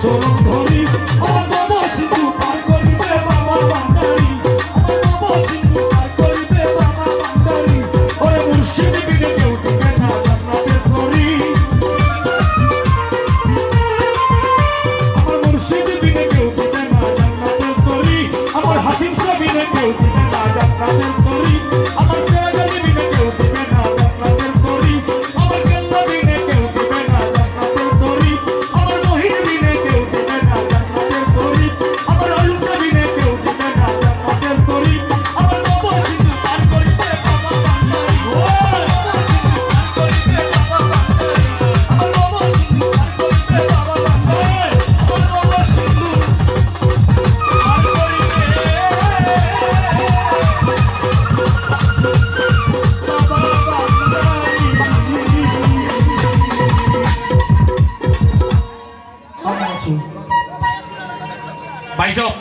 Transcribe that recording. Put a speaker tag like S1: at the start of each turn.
S1: চরণ ধরি আমার বাবা সিন্ধু পার করিবে বাবা ভান্ডারি আমার বাবা সিন্ধু পার করিবে বাবা ভান্ডারি ওরে মুর্শিদ বিনে কেউ দিবে না জান্নাতের তরি আমার মুর্শিদ বিনে কেউ দিবে না জান্নাতের তরি আমার হাকিম শাহ বিনে কেউ দিবে না জান্নাতের তরি আমার সেরাগালি বিনে কেউ দিবে না জান্নাতের তরি আমার কেল্লা বিনে কেউ দিবে না জান্নাতের তরি আমার মহিন বিনে কেউ দিবে না জান্নাতের তরি আমার আলুকা বিনে কেউ দিবে না জান্নাতের তরি আমার বাবা সিন্ধু পার করিবে বাবা ভান্ডারি ও বাবা সিন্ধু পার করিবে বাবা ভান্ডারি আমার বাবা সিন্ধু পার করিবে
S2: ভাইসব